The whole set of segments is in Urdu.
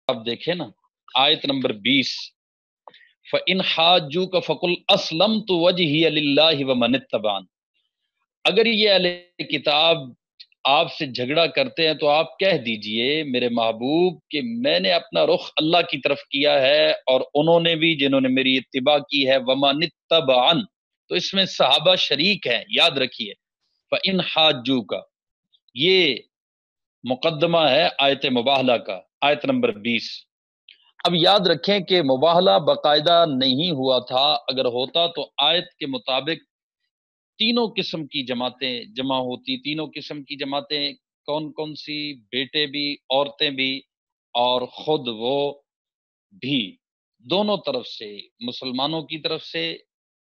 آپ دیکھیں نا آیت نمبر 20، فَإِنْ حَاجُّوكَ فَقُلْ أَسْلَمْتُ وَجْهِيَ لِلَّهِ وَمَنِ اتَّبَعَنِ۔ اگر یہ اہل کتاب آپ سے جھگڑا کرتے ہیں تو آپ کہہ دیجئے میرے محبوب کہ میں نے اپنا رخ اللہ کی طرف کیا ہے اور انہوں نے بھی جنہوں نے میری اتباع کی ہے، وَمَنِ اتَّبَعَنِ، تو اس میں صحابہ شریک ہیں، یاد رکھیے۔ فَإِنْ حَاجُّوكَ، یہ مقدمہ ہے آیت مباہلہ کا، آیت نمبر 20۔ اب یاد رکھیں کہ مباہلہ باقاعدہ نہیں ہوا تھا، اگر ہوتا تو آیت کے مطابق تینوں قسم کی جماعتیں جمع ہوتی۔ تینوں قسم کی جماعتیں کون کون سی؟ بیٹے بھی، عورتیں بھی، اور خود وہ بھی، دونوں طرف سے، مسلمانوں کی طرف سے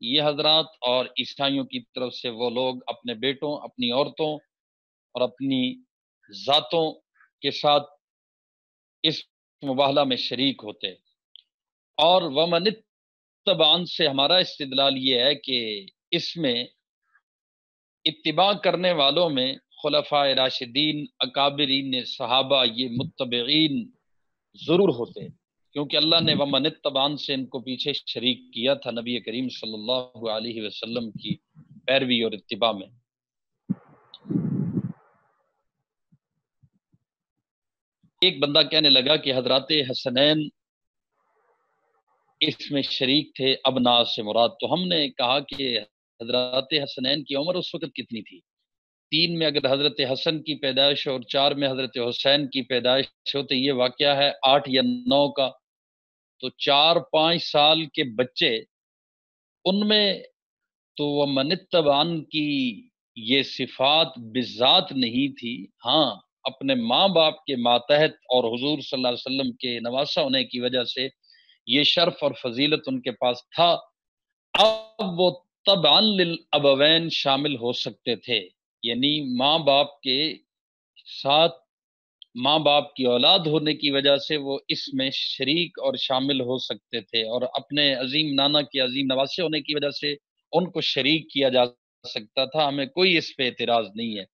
یہ حضرات اور عیسائیوں کی طرف سے وہ لوگ اپنے بیٹوں، اپنی عورتوں اور اپنی ذاتوں کے ساتھ اس مباہلہ میں شریک ہوتے۔ اور ومن اتبعن سے ہمارا استدلال یہ ہے کہ اس میں اتباع کرنے والوں میں خلفاء راشدین، اکابرین صحابہ، یہ متبعین ضرور ہوتے، کیونکہ اللہ نے ومن اتبعن سے ان کو پیچھے شریک کیا تھا نبی کریم صلی اللہ علیہ وسلم کی پیروی اور اتباع میں۔ ایک بندہ کہنے لگا کہ حضرات حسنین اس میں شریک تھے، ابنا سے مراد، تو ہم نے کہا کہ حضرات حسنین کی عمر اس وقت کتنی تھی؟ 3 میں اگر حضرت حسن کی پیدائش اور 4 میں حضرت حسین کی پیدائش ہو تو یہ واقعہ ہے 8 یا 9 کا، تو 4-5 سال کے بچے، ان میں تو وہ منتبان کی یہ صفات بذات نہیں تھی، ہاں اپنے ماں باپ کے ماتحت اور حضور صلی اللہ علیہ وسلم کے نواسا ہونے کی وجہ سے یہ شرف اور فضیلت ان کے پاس تھا۔ اب وہ تبعا للابوین شامل ہو سکتے تھے، یعنی ماں باپ کے ساتھ ماں باپ کی اولاد ہونے کی وجہ سے وہ اس میں شریک اور شامل ہو سکتے تھے، اور اپنے عظیم نانا کے عظیم نواسے ہونے کی وجہ سے ان کو شریک کیا جا سکتا تھا، ہمیں کوئی اس پہ اعتراض نہیں ہے۔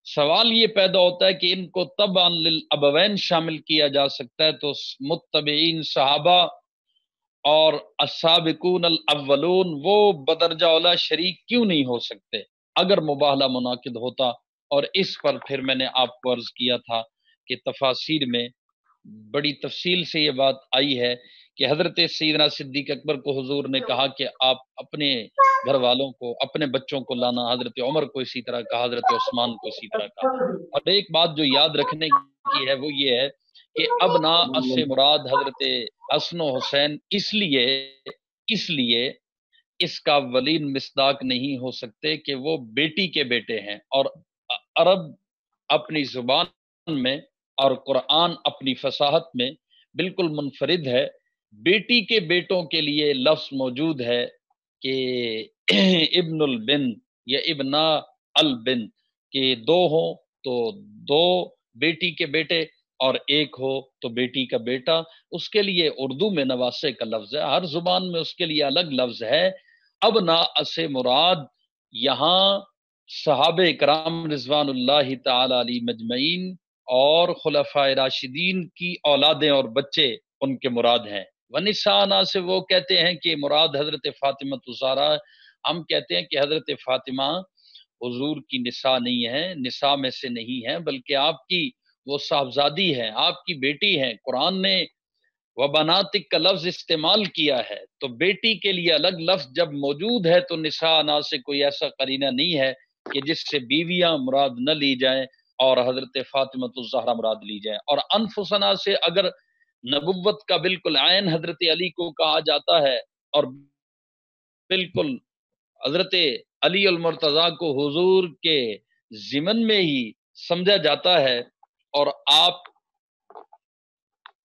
سوال یہ پیدا ہوتا ہے کہ ان کو تبعا للابوین شامل کیا جا سکتا ہے تو متبعین صحابہ اور السابقون الاولون وہ بدرجہ اولا شریک کیوں نہیں ہو سکتے اگر مباہلہ منعقد ہوتا؟ اور اس پر پھر میں نے آپ کو عرض کیا تھا کہ تفاسیر میں بڑی تفصیل سے یہ بات آئی ہے کہ حضرت سیدنا صدیق اکبر کو حضور نے کہا کہ آپ اپنے گھر والوں کو، اپنے بچوں کو لانا، حضرت عمر کو اسی طرح کہا، حضرت عثمان کو اسی طرح کہا۔ اور ایک بات جو یاد رکھنے کی ہے وہ یہ ہے کہ ابنا سے مراد حضرت حسن و حسین اس لیے اس کا ولین مصداق نہیں ہو سکتے کہ وہ بیٹی کے بیٹے ہیں، اور عرب اپنی زبان میں اور قرآن اپنی فصاحت میں بالکل منفرد ہے، بیٹی کے بیٹوں کے لیے لفظ موجود ہے کہ ابن البن یا ابنا البن، کہ 2 ہوں تو 2 بیٹی کے بیٹے اور 1 ہو تو بیٹی کا بیٹا، اس کے لیے اردو میں نواسے کا لفظ ہے، ہر زبان میں اس کے لیے الگ لفظ ہے۔ اب نا سے مراد یہاں صحابہ کرام رضوان اللہ تعالی علی مجمعین اور خلفائے راشدین کی اولادیں اور بچے ان کے مراد ہیں۔ ونسانا سے وہ کہتے ہیں کہ مراد حضرت فاطمہ الزہرا، ہم کہتے ہیں کہ حضرت فاطمہ حضور کی نساء نہیں ہے، نساء میں سے نہیں ہے، بلکہ آپ کی وہ صاحبزادی ہے، آپ کی بیٹی ہے۔ قرآن نے وبناتک کا لفظ استعمال کیا ہے، تو بیٹی کے لیے الگ لفظ جب موجود ہے تو نساء نا سے کوئی ایسا قرینہ نہیں ہے کہ جس سے بیویاں مراد نہ لی جائیں اور حضرت فاطمہ الزہرا مراد لی جائیں۔ اور انفسنا سے اگر نبوت کا بالکل عین حضرت علی کو کہا جاتا ہے اور بالکل حضرت علی المرتضیٰ کو حضور کے ضمن میں ہی سمجھا جاتا ہے اور آپ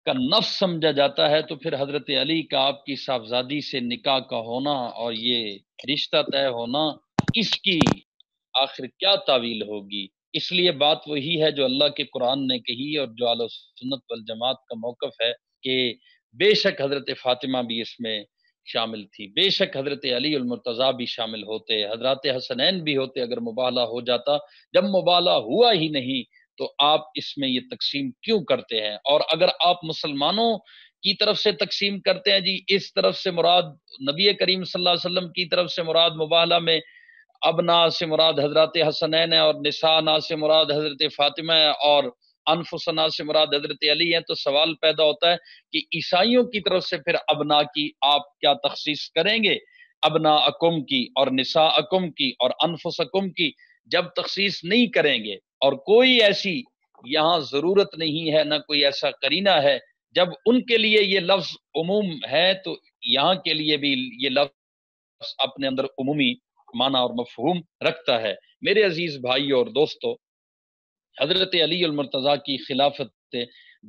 کا نفس سمجھا جاتا ہے، تو پھر حضرت علی کا آپ کی صاحبزادی سے نکاح کا ہونا اور یہ رشتہ طے ہونا، اس کی آخر کیا تعویل ہوگی؟ اس لیے بات وہی ہے جو اللہ کے قرآن نے کہی اور جو اہل سنت والجماعت کا موقف ہے کہ بے شک حضرت فاطمہ بھی اس میں شامل تھی، بے شک حضرت علی المرتضیٰ بھی شامل ہوتے، حضرات حسنین بھی ہوتے اگر مباہلہ ہو جاتا۔ جب مباہلہ ہوا ہی نہیں تو آپ اس میں یہ تقسیم کیوں کرتے ہیں؟ اور اگر آپ مسلمانوں کی طرف سے تقسیم کرتے ہیں جی اس طرف سے مراد نبی کریم صلی اللہ علیہ وسلم کی طرف سے مراد مباہلہ میں ابنا سے مراد حضرت حسنین ہے، اور نساء سے مراد حضرت فاطمہ ہے، اور انفسنا سے مراد حضرت علی ہیں، تو سوال پیدا ہوتا ہے کہ عیسائیوں کی طرف سے پھر ابنا کی آپ کیا تخصیص کریں گے؟ ابنا اکم کی اور نساء اکم کی اور انفسکم کی جب تخصیص نہیں کریں گے، اور کوئی ایسی یہاں ضرورت نہیں ہے، نہ کوئی ایسا قرینہ ہے، جب ان کے لیے یہ لفظ عموم ہے تو یہاں کے لیے بھی یہ لفظ اپنے اندر عمومی معنی اور مفہوم رکھتا ہے۔ میرے عزیز بھائیو اور دوستو، حضرت علی المرتضیٰ کی خلافت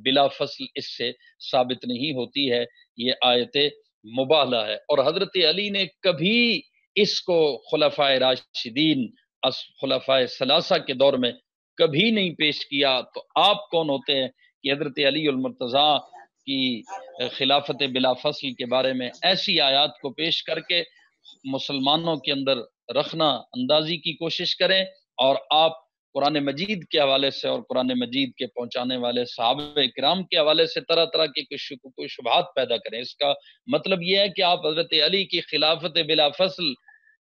بلا فصل اس سے ثابت نہیں ہوتی ہے، یہ آیت مباہلہ ہے، اور حضرت علی نے کبھی اس کو خلفائے راشدین خلفائے ثلاثہ کے دور میں کبھی نہیں پیش کیا، تو آپ کون ہوتے ہیں کہ حضرت علی المرتضیٰ کی خلافت بلا فصل کے بارے میں ایسی آیات کو پیش کر کے مسلمانوں کے اندر رخنا اندازی کی کوشش کریں، اور آپ قرآن مجید کے حوالے سے اور قرآن مجید کے پہنچانے والے صحابہ کرام کے حوالے سے طرح طرح کی کوئی شبہات پیدا کریں۔ اس کا مطلب یہ ہے کہ آپ حضرت علی کی خلافت بلا فصل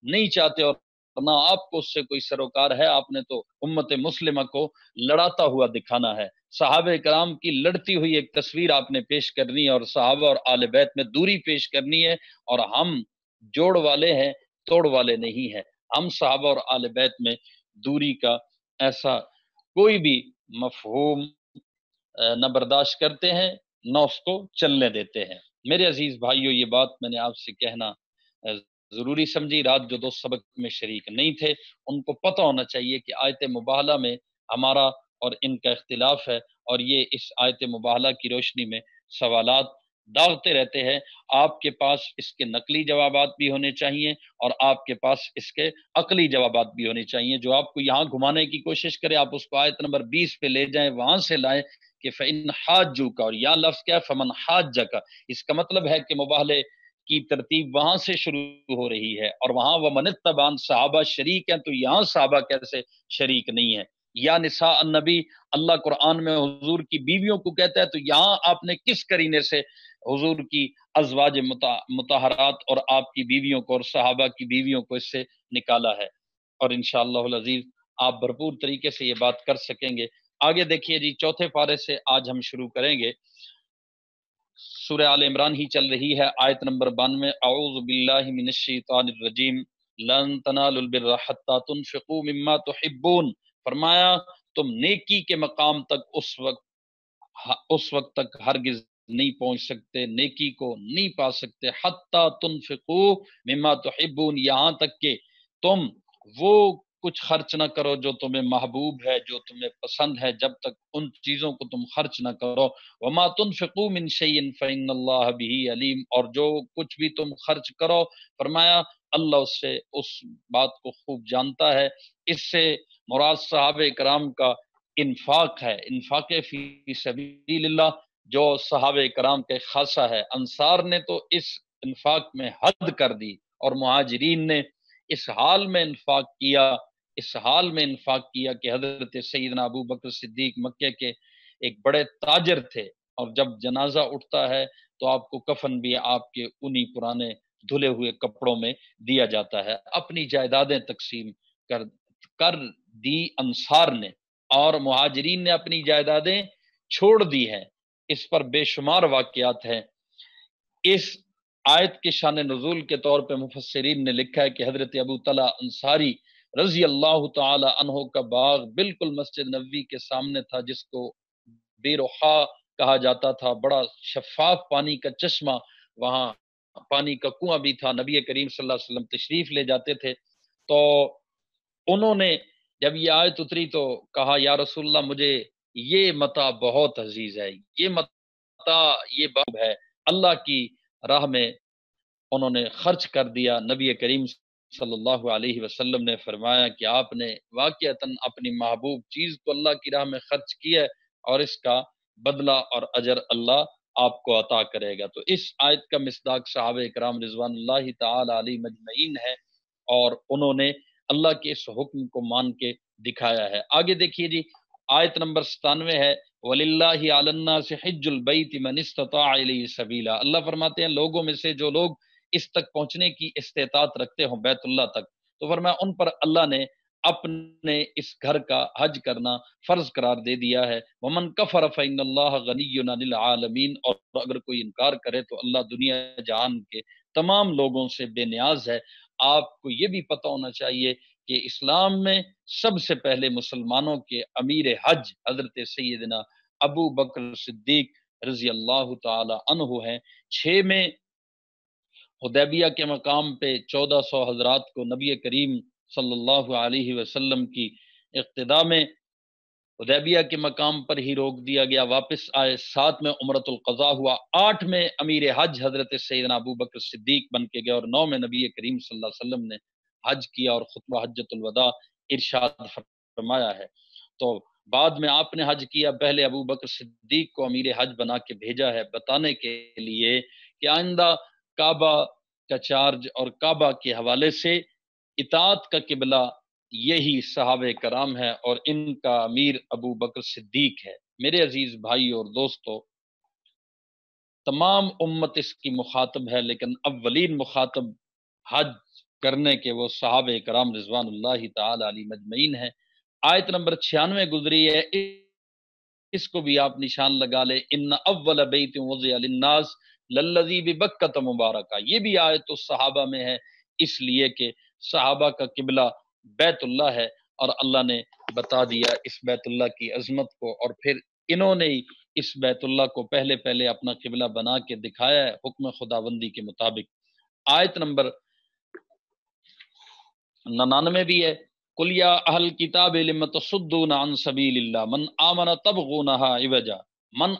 نہیں چاہتے، اور نہ آپ کو اس سے کوئی سروکار ہے، آپ نے تو امت مسلمہ کو لڑاتا ہوا دکھانا ہے، صحابہ کرام کی لڑتی ہوئی ایک تصویر آپ نے پیش کرنی ہے، اور صحابہ اور آل بیت میں دوری پیش کرنی ہے، اور ہم جوڑ والے ہیں، توڑ والے نہیں ہیں۔ ہم صحابہ اور آل بیت میں دوری کا ایسا کوئی بھی مفہوم نہ برداشت کرتے ہیں، نہ اس کو چلنے دیتے ہیں۔ میرے عزیز بھائیو، یہ بات میں نے آپ سے کہنا ضروری سمجھی۔ رات جو دوست سبق میں شریک نہیں تھے ان کو پتہ ہونا چاہیے کہ آیت مباہلہ میں ہمارا اور ان کا اختلاف ہے، اور یہ اس آیت مباہلہ کی روشنی میں سوالات داغتے رہتے ہیں۔ آپ کے پاس اس کے نقلی جوابات بھی ہونے چاہیے، اور آپ کے پاس اس کے عقلی جوابات بھی ہونے چاہیے۔ جو آپ کو یہاں گھمانے کی کوشش کرے، آپ اس کو آیت نمبر 20 پہ لے جائیں، وہاں سے لائیں کہ فَإِنْ حَاجُّوكَ، اور یا لفظ کیا ہے؟ فَمَنْ حَاجَّكَ، اس کا مطلب ہے کہ مباہلے کی ترتیب وہاں سے شروع ہو رہی ہے، اور وہاں وَمَنِ اتَّبَعَ، صحابہ شریک ہیں، تو یہاں صحابہ کیسے شریک نہیں ہیں؟ یا نساء النبی، اللہ قرآن میں حضور کی بیویوں کو کہتا ہے، تو یہاں آپ نے کس قرینے سے حضور کی ازواج مطہرات اور آپ کی بیویوں کو اور صحابہ کی بیویوں کو اس سے نکالا ہے؟ اور انشاءاللہ العزیز آپ بھرپور طریقے سے یہ بات کر سکیں گے۔ آگے دیکھیے جی، چوتھے پارے سے آج ہم شروع کریں گے۔ سورہ آل عمران ہی چل رہی ہے، آیت نمبر 92۔ اعوذ باللہ من الشیطان الرجیم، لن تنالوا البر حتی تنفقوا مما تحبون، فرمایا تم نیکی کے مقام تک اس وقت تک ہرگز نہیں پہنچ سکتے، نیکی کو نہیں پا سکتے، حتی تنفقوا مما تحبون، یہاں تک کہ تم وہ کچھ خرچ نہ کرو جو تمہیں محبوب ہے، جو تمہیں پسند ہے، جب تک ان چیزوں کو تم خرچ نہ کرو۔ وما تنفقوا من شیء فإن اللہ به علیم، اور جو کچھ بھی تم خرچ کرو، فرمایا اللہ اس سے اس بات کو خوب جانتا ہے۔ اس سے مراد صحابہ کرام کا انفاق ہے، انفاق فی سبیل اللہ، جو صحابہ کرام کے خاصہ ہے۔ انصار نے تو اس انفاق میں حد کر دی، اور مہاجرین نے اس حال میں انفاق کیا، اس حال میں انفاق کیا کہ حضرت سیدنا ابو بکر صدیق مکے کے ایک بڑے تاجر تھے، اور جب جنازہ اٹھتا ہے تو آپ کو کفن بھی آپ کے انہی پرانے دھلے ہوئے کپڑوں میں دیا جاتا ہے۔ اپنی جائیدادیں تقسیم کر دی انصار نے، اور مہاجرین نے اپنی جائیدادیں چھوڑ دی ہیں۔ اس پر بے شمار واقعات ہیں۔ اس آیت کے شان نزول کے طور پہ مفسرین نے لکھا ہے کہ حضرت ابو طلحہ انصاری رضی اللہ تعالی عنہ کا باغ بالکل مسجد نبوی کے سامنے تھا، جس کو بیروحا کہا جاتا تھا، بڑا شفاف پانی کا چشمہ، وہاں پانی کا کنواں بھی تھا، نبی کریم صلی اللہ علیہ وسلم تشریف لے جاتے تھے۔ تو انہوں نے جب یہ آیت اتری تو کہا یا رسول اللہ، مجھے یہ متاع بہت عزیز ہے، یہ متاع، یہ باب ہے، اللہ کی راہ میں انہوں نے خرچ کر دیا۔ نبی کریم صلی اللہ علیہ وسلم نے فرمایا کہ آپ نے واقعتاً اپنی محبوب چیز کو اللہ کی راہ میں خرچ کیا ہے، اور اس کا بدلہ اور اجر اللہ آپ کو عطا کرے گا۔ تو اس آیت کا مصداق صحابہ کرام رضوان اللہ تعالی علیہ مجمعین ہے، اور انہوں نے اللہ کے اس حکم کو مان کے دکھایا ہے۔ آگے دیکھیے جی، آیت نمبر 97 ہے وَلِلَّهِ عَلَى النَّاسِ حِجُّ الْبَيْتِ مَنِ اسْتَطَاعَ إِلَيْهِ سَبِيلًا، اللہ فرماتے ہیں لوگوں میں سے جو لوگ اس تک پہنچنے کی استطاعت رکھتے ہوں بیت اللہ تک، تو فرمایا ان پر اللہ نے اپنے اس گھر کا حج کرنا فرض قرار دے دیا ہے۔ وَمَنْ كَفَرَ فَإِنَّ اللَّهَ غَنِيٌّ عَنِ الْعَالَمِينَ، اور اگر کوئی انکار کرے تو اللہ دنیا جہان کے تمام لوگوں سے بے نیاز ہے۔ آپ کو یہ بھی پتہ ہونا چاہیے کہ اسلام میں سب سے پہلے مسلمانوں کے امیر حج حضرت سیدنا ابو بکر صدیق رضی اللہ تعالی عنہ ہیں۔ 6 میں حدیبیہ کے مقام پہ 1400 حضرات کو نبی کریم صلی اللہ علیہ وسلم کی اقتداء میں حدیبیہ کے مقام پر ہی روک دیا گیا، واپس آئے۔ 7 میں عمرۃ القضاء ہوا، 8 میں امیر حج حضرت سیدنا ابو بکر صدیق بن کے گئے، اور 9 میں نبی کریم صلی اللہ علیہ وسلم نے حج کیا اور خطبہ حجۃ الوداع ارشاد فرمایا ہے۔ تو بعد میں آپ نے حج کیا، پہلے ابو بکر صدیق کو امیر حج بنا کے بھیجا ہے، بتانے کے لیے کہ آئندہ کعبہ کا چارج اور کعبہ کے حوالے سے اطاعت کا قبلہ یہی صحابہ کرام ہے، اور ان کا امیر ابو بکر صدیق ہے۔ میرے عزیز بھائی اور دوستو، تمام امت اس کی مخاطب ہے، لیکن اولین مخاطب حج کرنے کے وہ صحابہ کرام رضوان اللہ تعالی علیہ مجمعین ہیں۔ آیت نمبر 96 گزری ہے، اس کو بھی آپ نشان لگا لے، ان اول بیت وضع للناس للذی ببکۃ مبارکہ، یہ بھی آیت الصحابہ میں ہے، اس لیے کہ صحابہ کا قبلہ بیت اللہ ہے، اور اللہ نے بتا دیا اس بیت اللہ کی عظمت کو، اور پھر انہوں نے اس بیت اللہ کو پہلے اپنا قبلہ بنا کے دکھایا ہے حکم خداوندی کے مطابق۔ آیت نمبر 99 بھی ہے، قل یا اہل کتاب لم تصدون عن سبیل اللہ من آمن تبغونها عوجا، من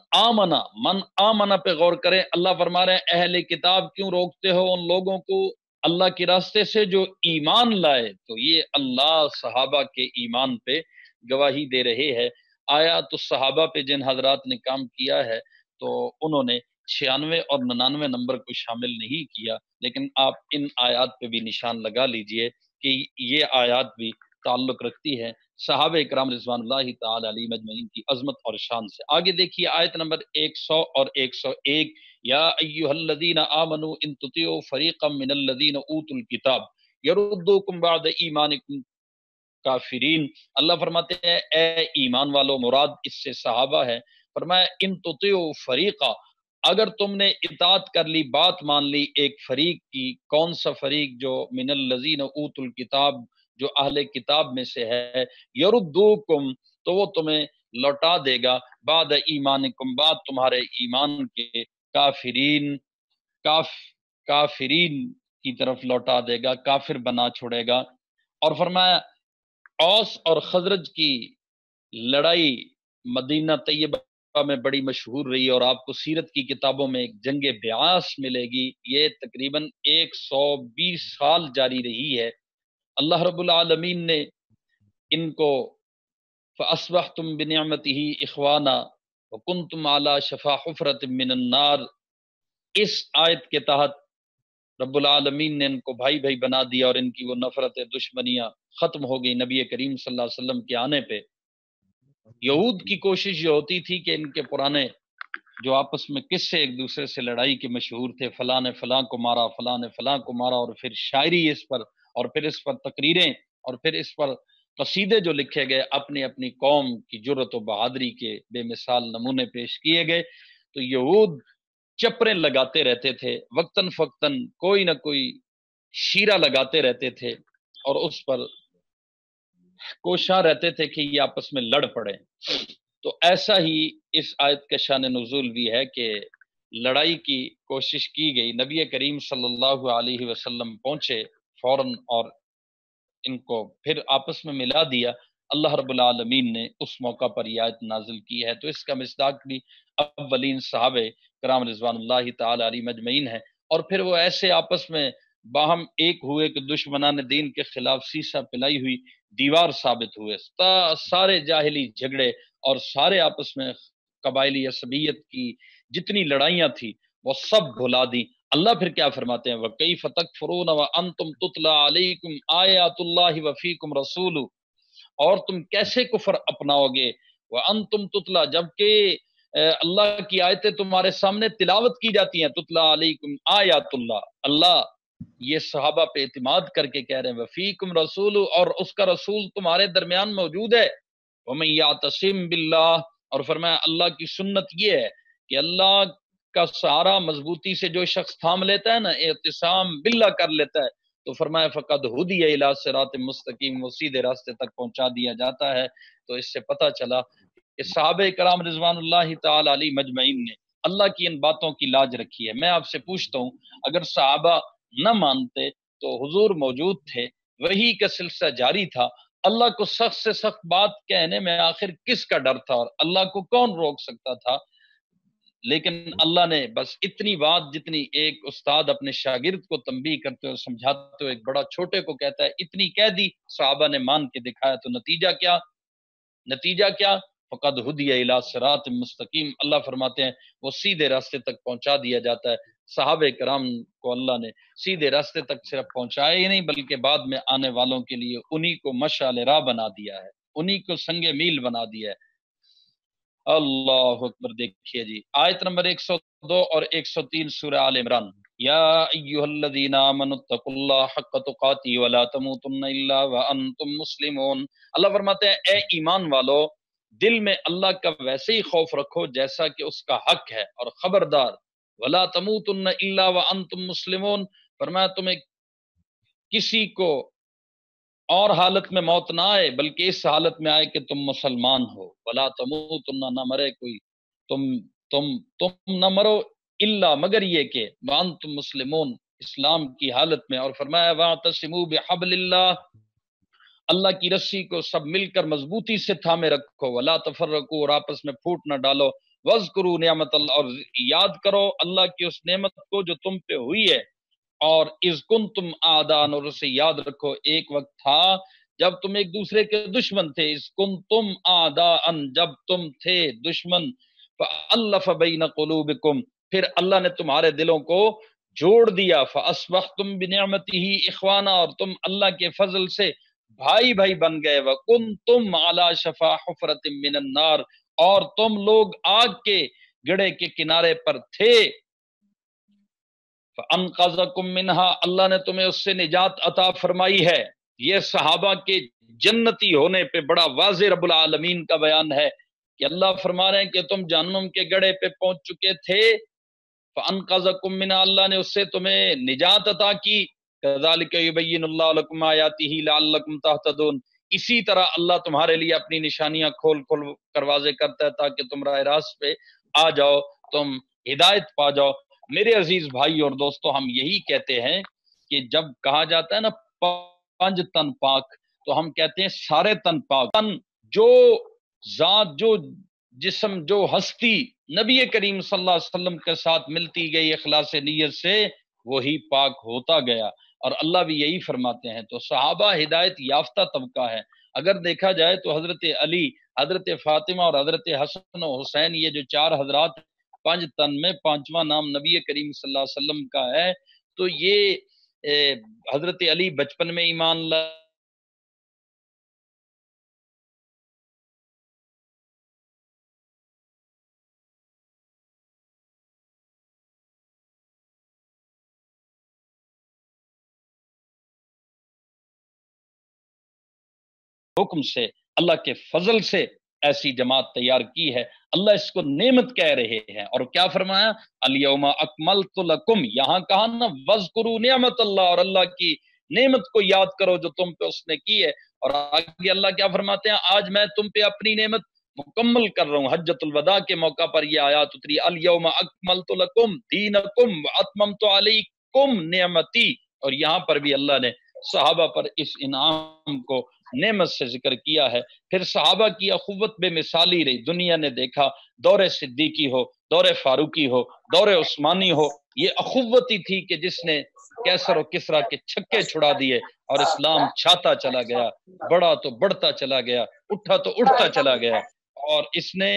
آمن پہ غور کریں، اللہ فرما رہے ہیں اہل کتاب کیوں روکتے ہو ان لوگوں کو اللہ کے راستے سے جو ایمان لائے؟ تو یہ اللہ صحابہ کے ایمان پہ گواہی دے رہے ہیں۔ آیا تو صحابہ پہ جن حضرات نے کام کیا ہے تو انہوں نے 96 اور 99 نمبر کو شامل نہیں کیا، لیکن آپ ان آیات پہ بھی نشان لگا لیجئے کہ یہ آیات بھی تعلق رکھتی ہے صحابہ اکرام رضوان اللہ تعالی علیہ مجمعین کی عظمت اور شان سے۔ آگے دیکھیے آیت نمبر 100 اور 101، یا ایھا الذین آمنوا ان تطیعوا فریقا من الذین اوتوا الکتاب یردوکم بعد ایمانکم کافرین، اللہ فرماتے ہیں اے ایمان والو، مراد اس سے صحابہ ہے، فرمایا ان تطیعوا فریقا، اگر تم نے اطاعت کر لی، بات مان لی ایک فریق کی، کون سا فریق؟ جو من الذین اوتوا الکتاب، جو اہل کتاب میں سے ہے، یردوکم، تو وہ تمہیں لوٹا دے گا، بعد ایمانکم، بعد تمہارے ایمان کے، کافرین، کافرین کی طرف لوٹا دے گا، کافر بنا چھوڑے گا۔ اور فرمایا اوس اور خزرج کی لڑائی مدینہ طیبہ میں بڑی مشہور رہی، اور آپ کو سیرت کی کتابوں میں ایک جنگ بیعاص ملے گی، یہ تقریباً 120 سال جاری رہی ہے۔ اللہ رب العالمین نے ان کو فَأَصْبَحْتُمْ بِنِعْمَتِهِ إِخْوَانًا وَكُنْتُمْ عَلَى شَفَا حُفْرَةٍ مِّنَ النَّارِ، اس آیت کے تحت رب العالمین نے ان کو بھائی بھائی بنا دیا، اور ان کی وہ نفرت دشمنیاں ختم ہو گئی نبی کریم صلی اللہ علیہ وسلم کے آنے پہ۔ یہود کی کوشش یہ ہوتی تھی کہ ان کے پرانے جو آپس میں قصے ایک دوسرے سے لڑائی کے مشہور تھے، فلاں نے فلاں کو مارا، فلاں نے فلاں کو مارا، اور پھر شاعری اس پر، اور پھر اس پر تقریریں، اور پھر اس پر قصیدے جو لکھے گئے، اپنی اپنی قوم کی جرت و بہادری کے بے مثال نمونے پیش کیے گئے۔ تو یہود چپریں لگاتے رہتے تھے، وقتاً فوقتاً کوئی نہ کوئی شیرہ لگاتے رہتے تھے، اور اس پر کوشاں رہتے تھے کہ یہ آپس میں لڑ پڑے۔ تو ایسا ہی اس آیت کا شان نزول بھی ہے کہ لڑائی کی کوشش کی گئی، نبی کریم صلی اللہ علیہ وسلم پہنچے فوراً اور ان کو پھر آپس میں ملا دیا۔ اللہ رب العالمین نے اس موقع پر یہ آیت نازل کی ہے، تو اس کا مصداق بھی اولین صحابہ کرام رضوان اللہ تعالی علیہ مجمعین ہے۔ اور پھر وہ ایسے آپس میں باہم ایک ہوئے کہ دشمنان دین کے خلاف سیسا پلائی ہوئی دیوار ثابت ہوئے، سارے جاہلی جھگڑے اور سارے آپس میں قبائلی عصبیت کی جتنی لڑائیاں تھی وہ سب بھلا دی۔ اللہ پھر کیا فرماتے ہیں، وَكَيْفَ تَكْفُرُونَ وَأَنْتُمْ تُتْلَى عَلَيْكُمْ آيَاتُ اللَّهِ وَفِيكُمْ رَسُولُهُ، اور تم کیسے کفر اپناؤ گے وانتم تتلا، جبکہ اللہ کی آیتیں تمہارے سامنے تلاوت کی جاتی ہیں، تتلا علیکم آیات اللہ، اللہ یہ صحابہ پہ اعتماد کر کے کہہ رہے ہیں وفیکم رسول، اور اس کا رسول تمہارے درمیان موجود ہے، ومن یعتصم باللہ، اور فرمایا اللہ کی سنت یہ ہے کہ اللہ کا سہارا مضبوطی سے جو شخص تھام لیتا ہے نا، اعتصام باللہ کر لیتا ہے، تو فرمایا فقد ہدی الی صراط مستقیم، وہ سیدھے راستے تک پہنچا دیا جاتا ہے۔ تو اس سے پتہ چلا کہ صحابہ کرام رضوان اللہ تعالی علیہ مجمعین نے اللہ کی ان باتوں کی لاج رکھی ہے۔ میں آپ سے پوچھتا ہوں، اگر صحابہ نہ مانتے تو حضور موجود تھے، وحی کا سلسلہ جاری تھا، اللہ کو سخت سے سخت بات کہنے میں آخر کس کا ڈر تھا، اور اللہ کو کون روک سکتا تھا؟ لیکن اللہ نے بس اتنی بات جتنی ایک استاد اپنے شاگرد کو تنبیہ کرتے ہوئے سمجھاتے ہوئے ایک بڑا چھوٹے کو کہتا ہے، اتنی کہہ دی، صحابہ نے مان کے دکھایا، تو نتیجہ کیا؟ فقد ہدی الی صراط مستقیم، اللہ فرماتے ہیں وہ سیدھے راستے تک پہنچا دیا جاتا ہے۔ صحابہ کرام کو اللہ نے سیدھے راستے تک صرف پہنچایا ہی نہیں، بلکہ بعد میں آنے والوں کے لیے انہی کو مشعل راہ بنا دیا ہے، انہی کو سنگ میل بنا دیا ہے۔ اللہ اکبر۔ دیکھیے جی آیت نمبر 102 اور 103 سورہ آل عمران، یا ایھا الذین آمنوا اتقوا اللہ حق تقاتہ ولا تموتن الا وانتم مسلمون، اللہ فرماتے ہیں اے ایمان والو، دل میں اللہ کا ویسے ہی خوف رکھو جیسا کہ اس کا حق ہے، اور خبردار ولا تموتن الا وانتم مسلمون، فرمایا تمہیں کسی کو اور حالت میں موت نہ آئے بلکہ اس حالت میں آئے کہ تم مسلمان ہو، ولا تموتن، نہ مرے کوئی، تم نہ مرو الا مگر یہ کہ وانتم مسلمون، اسلام کی حالت میں، اور فرمایا واعتصموا بحبل اللہ، اللہ کی رسی کو سب مل کر مضبوطی سے تھامے رکھو، ولا تفرقوا، اور آپس میں پھوٹ نہ ڈالو، واذکروا نعمت اللہ، اور یاد کرو اللہ کی اس نعمت کو جو تم پہ ہوئی ہے، اور اذ کنتم اعداء، اور اسے یاد رکھو ایک وقت تھا جب تم ایک دوسرے کے دشمن تھے، اذ کنتم اعداء، جب تم تھے دشمن، فالف بین قلوبکم، پھر اللہ نے تمہارے دلوں کو جوڑ دیا، فاصبحتم بنعمتہ اخوانا، اور تم اللہ کے فضل سے بھائی بھائی بن گئے، وکنتم علی شفا حفرۃ من النار، اور تم لوگ آگ کے گڑھے کے کنارے پر تھے، فَأَنْقَذَكُم مِّنْهَا، اللہ نے تمہیں اس سے نجات عطا فرمائی ہے۔ یہ صحابہ کے جنتی ہونے پہ بڑا واضح رب العالمین کا بیان ہے کہ اللہ فرما رہے ہیں کہ تم جہنم کے گڑھے پہ پہنچ چکے تھے، فَأَنْقَذَكُم مِّنْهَا، اللہ نے اس سے تمہیں نجات عطا کی، كَذَلِكَ يُبَيِّنُ اللَّهُ لَكُمْ آيَاتِهِ لَعَلَّكُمْ تَهْتَدُونَ، اسی طرح اللہ تمہارے لیے اپنی نشانیاں کھول کھول کر واضح کرتا ہے تاکہ تم راہ راست پہ آ جاؤ، تم ہدایت پا جاؤ۔ میرے عزیز بھائی اور دوستو، ہم یہی کہتے ہیں کہ جب کہا جاتا ہے نا پنج تن پاک، تو ہم کہتے ہیں سارے تن پاک، تن جو ذات، جو جسم، جو ہستی نبی کریم صلی اللہ علیہ وسلم کے ساتھ ملتی گئی اخلاص نیت سے، وہی پاک ہوتا گیا، اور اللہ بھی یہی فرماتے ہیں۔ تو صحابہ ہدایت یافتہ طبقہ ہے۔ اگر دیکھا جائے تو حضرت علی، حضرت فاطمہ اور حضرت حسن و حسین، یہ جو چار حضرات پانچ تن میں پانچواں نام نبی کریم صلی اللہ علیہ وسلم کا ہے، تو یہ حضرت علی بچپن میں ایمان لائے، حکم سے، اللہ کے فضل سے ایسی جماعت تیار کی ہے، اللہ اس کو نعمت کہہ رہے ہیں، اور کیا فرمایا الیوم اکملت لکم، یہاں کہا نا وذکروا نعمت اللہ، اور اللہ کی نعمت کو یاد کرو جو تم پہ اس نے کی ہے، اور آگے اللہ کیا فرماتے ہیں، آج میں تم پہ اپنی نعمت مکمل کر رہا ہوں۔ حجۃ الوداع کے موقع پر یہ آیات اتری، الیوم اکملت لکم دینکم واتممت علیکم نعمتی، اور یہاں پر بھی اللہ نے صحابہ پر اس انعام کو نعمت سے ذکر کیا ہے۔ پھر صحابہ کی اخوت بے مثالی رہی، دنیا نے دیکھا دور صدیقی ہو، دور فاروقی ہو، دور عثمانی ہو، یہ اخوت ہی تھی کہ جس نے کیسر و کسرا کے چھکے چھڑا دیے، اور اسلام چھاتا چلا گیا، بڑا تو بڑھتا چلا گیا، اٹھا تو اٹھتا چلا گیا، اور اس نے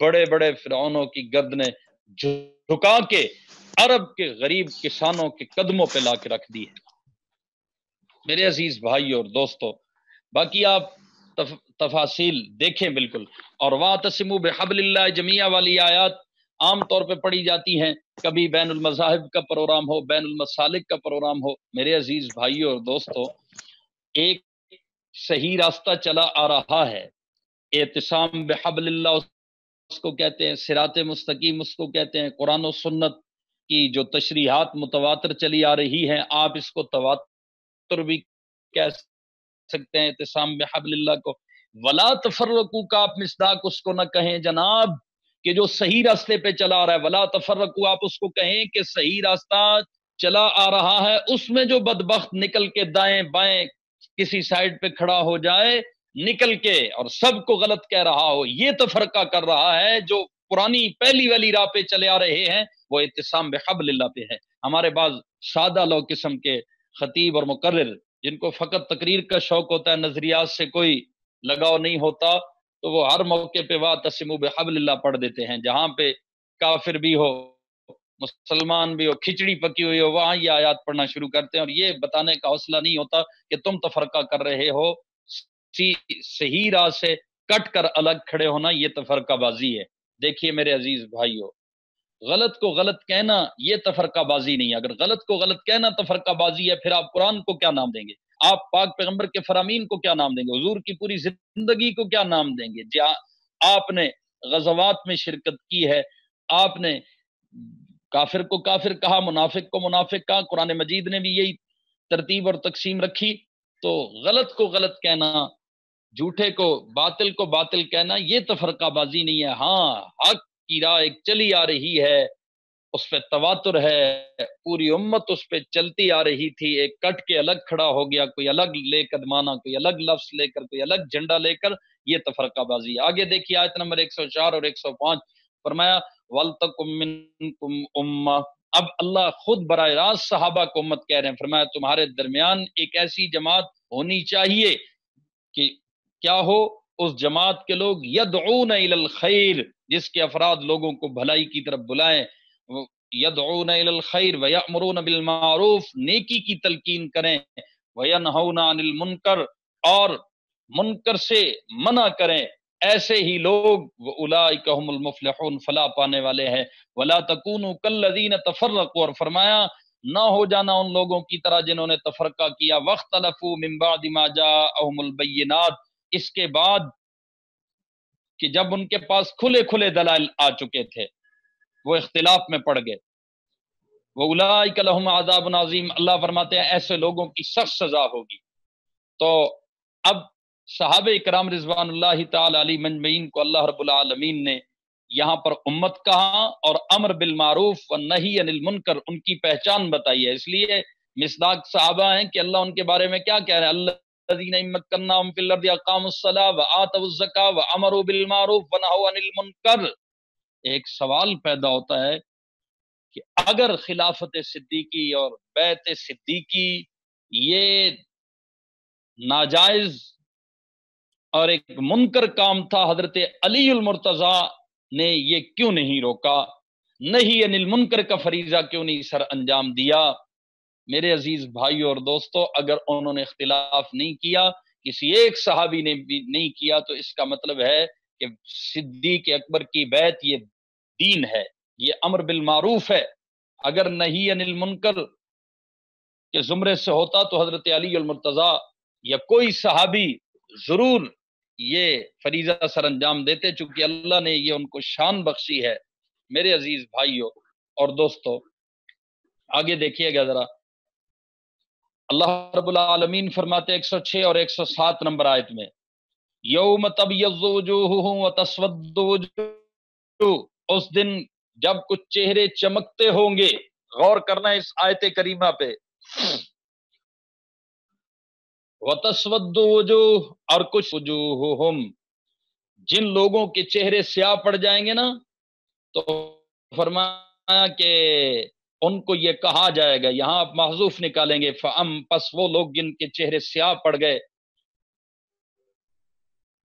بڑے بڑے فرعونوں کی گردنیں جھکا کے عرب کے غریب کسانوں کے قدموں پہ لا کے رکھ دی ہے۔ میرے عزیز بھائی اور دوستو، باقی آپ تفاصیل دیکھیں بالکل. اور واعتصموا بحبل اللہ جمیعا والی آیات عام طور پہ پڑھی جاتی ہیں، کبھی بین المذاہب کا پروگرام ہو، بین المسالک کا پروگرام ہو. میرے عزیز بھائیوں اور دوستو، ایک صحیح راستہ چلا آ رہا ہے، اعتصام بحبل اللہ اس کو کہتے ہیں، صراط مستقیم اس کو کہتے ہیں. قرآن و سنت کی جو تشریحات متواتر چلی آ رہی ہیں، آپ اس کو تواتر بھی کہہ سکتے ہیں، اعتصام بحبل اللہ کو. ولا تفرقوا کا آپ مصداق اس کو نہ کہیں جناب کہ جو صحیح راستے پہ چلا آ رہا ہے. ولا تفرقوا آپ اس کو کہیں کہ صحیح راستہ چلا آ رہا ہے، اس میں جو بدبخت نکل کے دائیں بائیں کسی سائڈ پہ کھڑا ہو جائے نکل کے اور سب کو غلط کہہ رہا ہو، یہ تفرقہ کر رہا ہے. جو پرانی پہلی والی راہ پہ چلے آ رہے ہیں وہ اعتصام بحبل اللہ پہ ہے. ہمارے بعض سادہ لوگ قسم کے خطیب اور مقرر جن کو فقط تقریر کا شوق ہوتا ہے، نظریات سے کوئی لگاؤ نہیں ہوتا، تو وہ ہر موقع پہ واعتصموا بحبل اللہ پڑھ دیتے ہیں. جہاں پہ کافر بھی ہو مسلمان بھی ہو کھچڑی پکی ہوئی ہو وہاں یہ آیات پڑھنا شروع کرتے ہیں، اور یہ بتانے کا حوصلہ نہیں ہوتا کہ تم تفرقہ کر رہے ہو. صحیح راہ سے کٹ کر الگ کھڑے ہونا یہ تفرقہ بازی ہے. دیکھیے میرے عزیز بھائیو، غلط کو غلط کہنا یہ تفرقہ بازی نہیں ہے. اگر غلط کو غلط کہنا تفرقہ بازی ہے، پھر آپ قرآن کو کیا نام دیں گے؟ آپ پاک پیغمبر کے فرامین کو کیا نام دیں گے؟ حضور کی پوری زندگی کو کیا نام دیں گے؟ جی آپ نے غزوات میں شرکت کی ہے، آپ نے کافر کو کافر کہا، منافق کو منافق کہا، قرآن مجید نے بھی یہی ترتیب اور تقسیم رکھی. تو غلط کو غلط کہنا، جھوٹے کو باطل کہنا یہ تفرقہ بازی نہیں ہے. ہاں حق کی راہ ایک چلی آ رہی ہے، اس پہ تواتر ہے، پوری امت اس پہ چلتی آ رہی تھی. ایک کٹ کے الگ کھڑا ہو گیا، کوئی الگ لے کر مانا، کوئی الگ لفظ لے کر، کوئی الگ جھنڈا لے کر، یہ تفرقہ بازی ہے. آگے دیکھیے آیت نمبر 104 اور 105 فرمایا وَلْتَكُم مِّنكُمْ أُمَّةٌ. اب اللہ خود براہ راست صحابہ کو امت کہہ رہے ہیں، فرمایا تمہارے درمیان ایک ایسی جماعت ہونی چاہیے کہ کیا ہو؟ اس جماعت کے لوگ یدعون الی الخیر، جس کے افراد لوگوں کو بھلائی کی طرف بلائیں، یدعون الی الخیر ویأمرون بالمعروف، نیکی کی تلقین کریں، وینہون عن المنکر، اور منکر سے منع کریں. ایسے ہی لوگ اولئک هم المفلحون، فلاح پانے والے ہیں. ولا تکونوا کالذین تفرقوا، اور فرمایا نہ ہو جانا ان لوگوں کی طرح جنہوں نے تفرقہ کیا، واختلفوا من بعد ما جاءهم البینات، اس کے بعد کہ جب ان کے پاس کھلے کھلے دلائل آ چکے تھے وہ اختلاف میں پڑ گئے. وَأُولَٰئِكَ لَهُمْ عَذَابٌ عَظِيمٌ، اللہ فرماتے ہیں ایسے لوگوں کی سخت سزا ہوگی. تو اب صحابہ کرام رضوان اللہ تعالی علیہ مجمعین کو اللہ رب العالمین نے یہاں پر امت کہا اور امر بالمعروف والنہی عن المنکر ان کی پہچان بتائی ہے. اس لیے مصداق صحابہ ہیں کہ اللہ ان کے بارے میں کیا کہہ رہے ہیں؟ الذین ان مکناہم فی الارض اقاموا الصلاۃ وآتوا الزکاۃ وامروا بالمعروف ونہوا عن المنکر. ایک سوال پیدا ہوتا ہے کہ اگر خلافت صدیقی اور بیعت صدیقی یہ ناجائز اور ایک منکر کام تھا، حضرت علی المرتضیٰ نے یہ کیوں نہیں روکا؟ نہیں عن المنکر کا فریضہ کیوں نہیں سر انجام دیا؟ میرے عزیز بھائیو اور دوستو، اگر انہوں نے اختلاف نہیں کیا، کسی ایک صحابی نے بھی نہیں کیا، تو اس کا مطلب ہے کہ صدیق اکبر کی بیعت یہ دین ہے، یہ امر بالمعروف ہے. اگر نہیں عن المنکر کے زمرے سے ہوتا تو حضرت علی المرتضیٰ یا کوئی صحابی ضرور یہ فریضہ سر انجام دیتے، چونکہ اللہ نے یہ ان کو شان بخشی ہے. میرے عزیز بھائیو اور دوستو آگے دیکھیے گا ذرا، اللہ رب العالمین فرماتے 106 اور 107 نمبر آیت میں یوم تبیض وجوہ وتسود وجوہ، اس دن جب کچھ چہرے چمکتے ہوں گے. غور کرنا اس آیت کریمہ پہ. وتسود وجوہ، اور کچھ وجوہہم، جن لوگوں کے چہرے سیاہ پڑ جائیں گے نا تو فرمایا کہ ان کو یہ کہا جائے گا، یہاں آپ محذوف نکالیں گے، پس وہ لوگ جن کے چہرے سیاہ پڑ گئے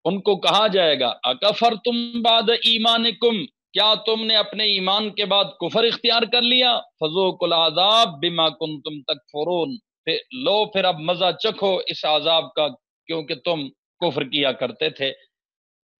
ان کو کہا جائے گا اکفرتم بعد ایمانکم، کیا تم نے اپنے ایمان کے بعد کفر اختیار کر لیا؟ فذوقوا العذاب بما کنتم تکفرون، لو پھر اب مزہ چکھو اس عذاب کا کیونکہ تم کفر کیا کرتے تھے۔